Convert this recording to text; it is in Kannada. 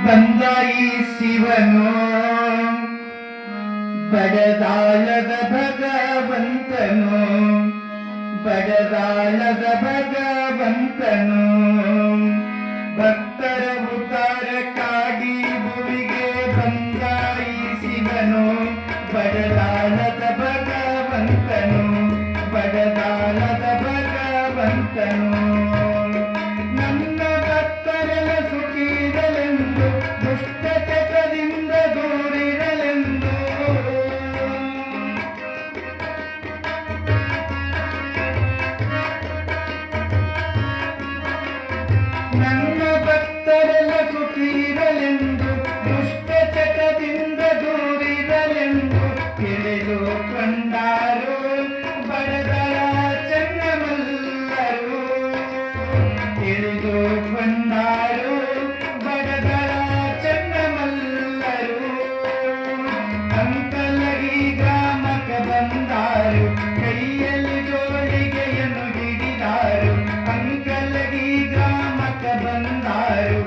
ಬಂದ ಈ ಶಿವನು ಬಡದಾಳದ ಭಗವಂತನು, ಬಡದಾಳದ ಭಗವಂತನು. ಭಕ್ತರ ಉದ್ಧಾರಕ್ಕಾಗಿ ಭುವಿಗೆ ಬಂದ ಈ ಶಿವನು ಬಡದಾಳದ ಭಗವಂತನು, ಬಡದಾಳದ ಭಗವಂತನು. ನನ್ನ ಭಕ್ತರೆಲ್ಲ ಸುಖಿರಲೆಂದು, ದುಷ್ಟ ಚಟದಿಂದ ದೂರಿರಲೆಂದು. ನನ್ನ ಭಕ್ತರೆಲ್ಲ ಸುಖಿರಲೆಂದು, ದುಷ್ಟ ಚಟದಿಂದ ದೂರಿರಲೆಂದು ತಿಳಿದುಕೊಂಡಾರು ಬಡದಳ ಚೆನ್ನಮಲ್ಲರು. ತಿಳಿದುಕೊಂಡಾರು ಬಡದಳ ಚೆನ್ನಮಲ್ಲರು. ಅಂಕಲಗಿ ಗ್ರಾಮಕ್ಕೆ ಬಂದಾರು, ಕೈಯಲ್ಲಿ ಜೋಳಿಗೆಯನ್ನು ಹಿಡಿದಾರು. ಅಂಕಲಗಿ ಗ್ರಾಮಕ್ಕೆ ಬಂದಾರು,